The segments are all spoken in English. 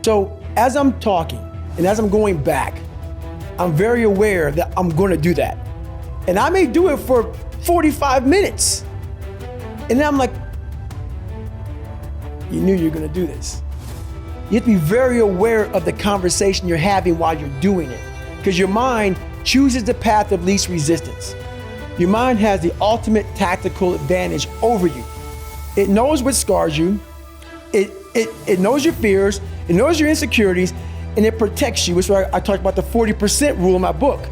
So as I'm talking and as I'm going back, I'm very aware that I'm going to do that. And I may do it for 45 minutes. And then I'm like, you knew you were going to do this. You have to be very aware of the conversation you're having while you're doing it, because your mind chooses the path of least resistance. Your mind has the ultimate tactical advantage over you. It knows what scars you. It knows your fears. It knows your insecurities, and it protects you. Which is why I talked about the 40% rule in my book.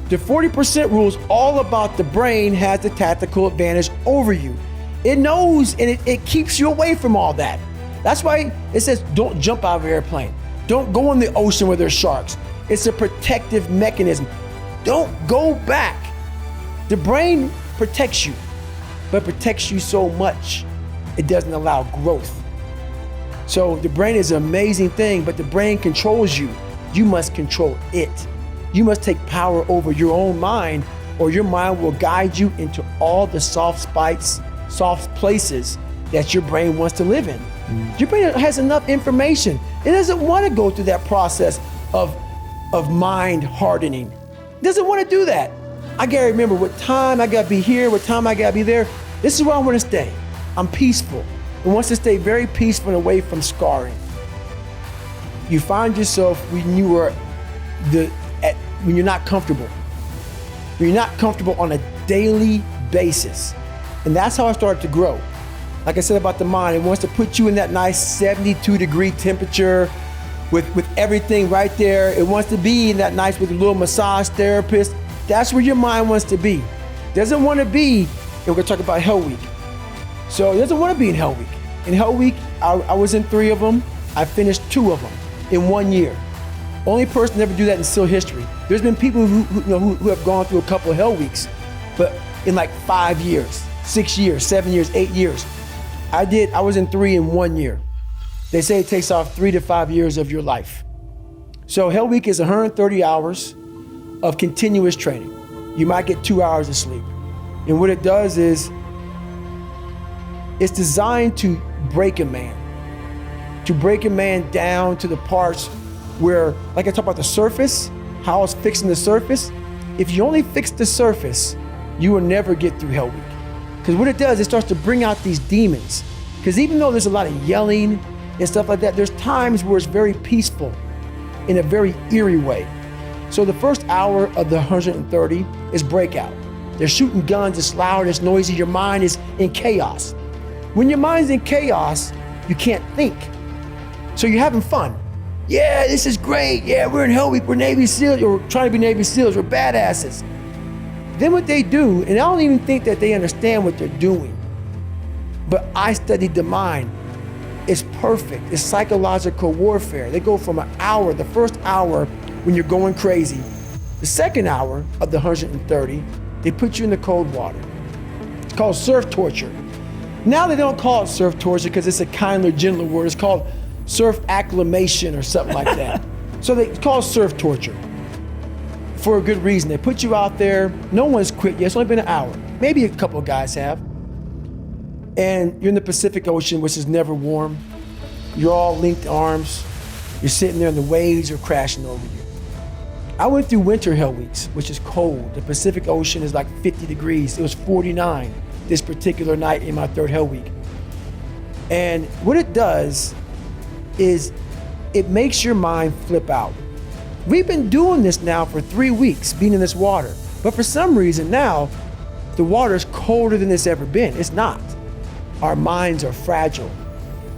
The 40% rule is all about the brain has the tactical advantage over you. It knows, and it keeps you away from all that. That's why it says don't jump out of an airplane. Don't go in the ocean where there's sharks. It's a protective mechanism. Don't go back. The brain protects you, but protects you so much, it doesn't allow growth. So the brain is an amazing thing, but the brain controls you. You must control it. You must take power over your own mind, or your mind will guide you into all the soft places that your brain wants to live in. Your brain has enough information. It doesn't want to go through that process of mind hardening. It doesn't want to do that. I gotta remember what time I gotta be here, what time I gotta be there. This is where I want to stay. I'm peaceful. It wants to stay very peaceful and away from scarring. You find yourself when you're not comfortable. When you're not comfortable on a daily basis. And that's how I started to grow. Like I said about the mind, it wants to put you in that nice 72-degree temperature with everything right there. It wants to be in that nice with a little massage therapist. That's where your mind wants to be. It doesn't want to be, and we're going to talk about Hell Week. So it doesn't want to be in Hell Week. In Hell Week, I was in 3 of them. I finished 2 of them in 1 year. Only person to ever do that in SEAL history. There's been people who have gone through a couple of Hell Weeks, but in like 5 years, 6 years, 7 years, 8 years. I was in 3 in 1 year. They say it takes off 3 to 5 years of your life. So Hell Week is 130 hours of continuous training. You might get 2 hours of sleep. And what it does is, it's designed to break a man down to the parts where, like I talked about the surface, how I was fixing the surface. If you only fix the surface, you will never get through Hell Week. Because what it does, it starts to bring out these demons. Because even though there's a lot of yelling and stuff like that, there's times where it's very peaceful in a very eerie way. So the first hour of the 130 is breakout. They're shooting guns, it's loud, it's noisy, your mind is in chaos. When your mind's in chaos, you can't think. So you're having fun. Yeah, this is great. Yeah, we're in Hell Week, we're Navy SEALs, or we're trying to be Navy SEALs, we're badasses. Then what they do, and I don't even think that they understand what they're doing, but I studied the mind. It's perfect. It's psychological warfare. They go from an hour, the first hour when you're going crazy. The second hour of the 130, they put you in the cold water. It's called surf torture. Now they don't call it surf torture because it's a kinder, gentler word. It's called surf acclimation or something like that. So it's called surf torture for a good reason. They put you out there. No one's quit yet. It's only been an hour. Maybe a couple of guys have. And you're in the Pacific Ocean, which is never warm. You're all linked arms. You're sitting there and the waves are crashing over you. I went through winter Hell Weeks, which is cold. The Pacific Ocean is like 50 degrees. It was 49 this particular night in my 3rd Hell Week. And what it does is it makes your mind flip out. We've been doing this now for 3 weeks, being in this water. But for some reason now, the water is colder than it's ever been. It's not. Our minds are fragile.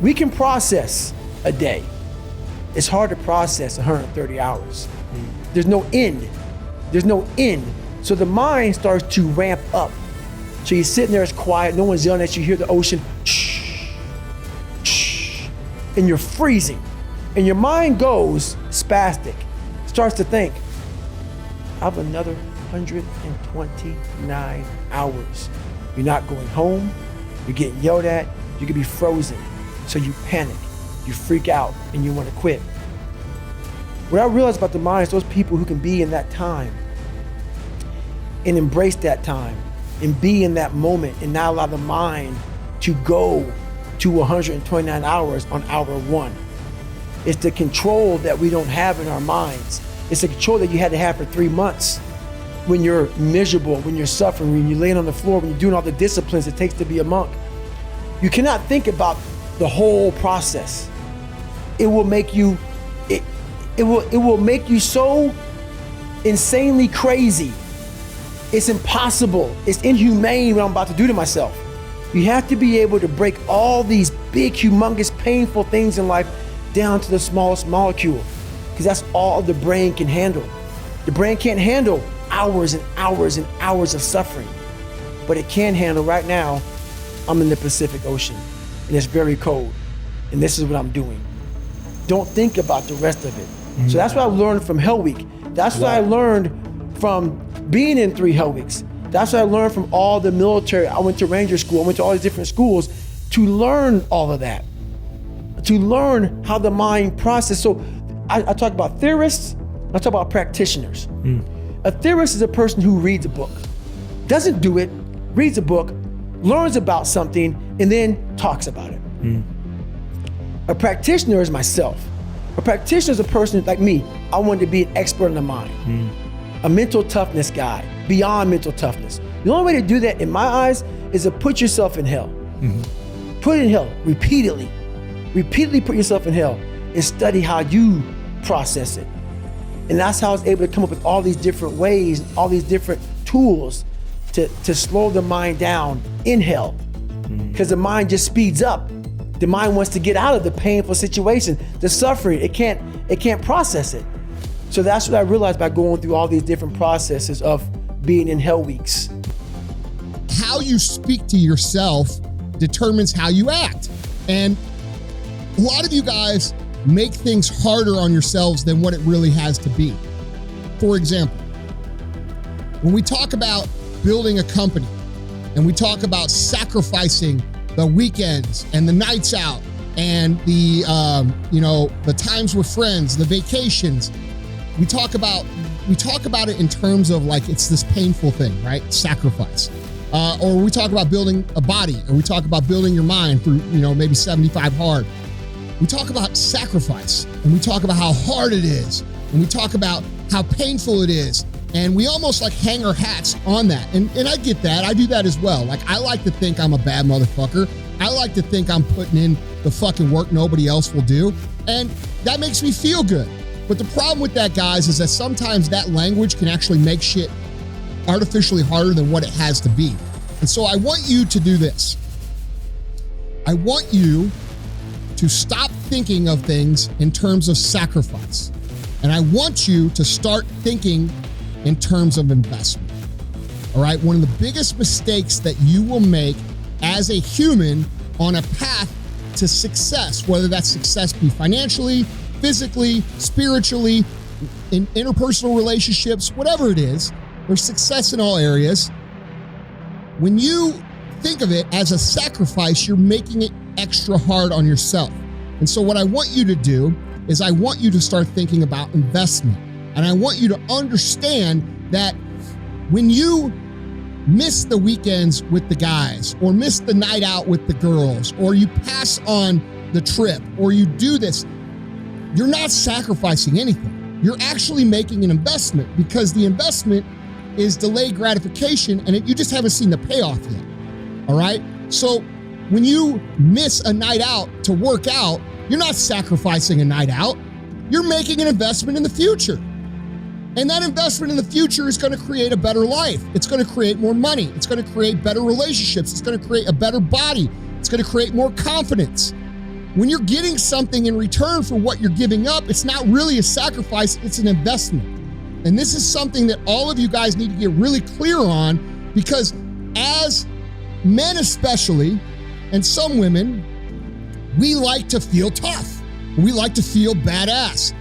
We can process a day. It's hard to process 130 hours. There's no end. There's no end. So the mind starts to ramp up. So you're sitting there, it's quiet, no one's yelling at you, you hear the ocean, shh, shh, and you're freezing. And your mind goes spastic, starts to think, I have another 129 hours. You're not going home, you're getting yelled at, you could be frozen. So you panic, you freak out, and you want to quit. What I realized about the mind is those people who can be in that time and embrace that time and be in that moment and not allow the mind to go to 129 hours on hour 1. It's the control that we don't have in our minds. It's the control that you had to have for 3 months when you're miserable, when you're suffering, when you're laying on the floor, when you're doing all the disciplines it takes to be a monk. You cannot think about the whole process. It will make you, it will make you so insanely crazy. It's impossible. It's inhumane what I'm about to do to myself. You have to be able to break all these big, humongous, painful things in life down to the smallest molecule, because that's all the brain can handle. The brain can't handle hours and hours and hours of suffering, but it can handle right now, I'm in the Pacific Ocean and it's very cold and this is what I'm doing. Don't think about the rest of it. So that's what I learned from Hell Week. That's what I learned from being in 3 Hell Weeks. That's what I learned from all the military. I went to Ranger School, I went to all these different schools to learn all of that, to learn how the mind processes. So I talk about theorists, I talk about practitioners. A theorist is a person who reads a book, doesn't do it, reads a book, learns about something, and then talks about it. A practitioner is myself. A practitioner is a person like me. I wanted to be an expert in the mind, a mental toughness guy, beyond mental toughness. The only way to do that, in my eyes, is to put yourself in hell. Put it in hell repeatedly. Repeatedly put yourself in hell and study how you process it. And that's how I was able to come up with all these different ways, all these different tools to slow the mind down in hell. Because the mind just speeds up. The mind wants to get out of the painful situation, the suffering. It can't process it. So that's what I realized by going through all these different processes of being in Hell Weeks. How you speak to yourself determines how you act. And a lot of you guys make things harder on yourselves than what it really has to be. For example, when we talk about building a company and we talk about sacrificing the weekends and the nights out and the times with friends, the vacations, we talk about it in terms of like it's this painful thing, right? Sacrifice. Or we talk about building a body, or we talk about building your mind through, maybe 75 hard. We talk about sacrifice, and we talk about how hard it is, and we talk about how painful it is, and we almost like hang our hats on that. And I get that. I do that as well. Like, I like to think I'm a bad motherfucker. I like to think I'm putting in the fucking work nobody else will do, and that makes me feel good. But the problem with that, guys, is that sometimes that language can actually make shit artificially harder than what it has to be. And so I want you to do this. I want you to stop thinking of things in terms of sacrifice. And I want you to start thinking in terms of investment. All right? One of the biggest mistakes that you will make as a human on a path to success, whether that success be financially, physically, spiritually, in interpersonal relationships, whatever it is, there's success in all areas. When you think of it as a sacrifice, you're making it extra hard on yourself. And so what I want you to do is I want you to start thinking about investment. And I want you to understand that when you miss the weekends with the guys, or miss the night out with the girls, or you pass on the trip, or you do this, you're not sacrificing anything. You're actually making an investment, because the investment is delayed gratification, and you just haven't seen the payoff yet. All right? So when you miss a night out to work out, you're not sacrificing a night out. You're making an investment in the future. And that investment in the future is going to create a better life. It's going to create more money. It's going to create better relationships. It's going to create a better body. It's going to create more confidence. When you're getting something in return for what you're giving up, it's not really a sacrifice, it's an investment. And this is something that all of you guys need to get really clear on, because as men especially, and some women, we like to feel tough. We like to feel badass.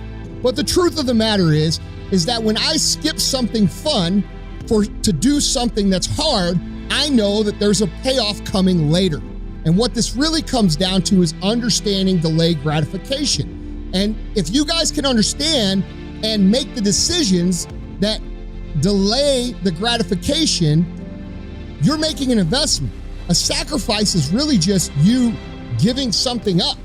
But the truth of the matter is that when I skip something fun to do something that's hard, I know that there's a payoff coming later. And what this really comes down to is understanding delayed gratification. And if you guys can understand and make the decisions that delay the gratification, you're making an investment. A sacrifice is really just you giving something up.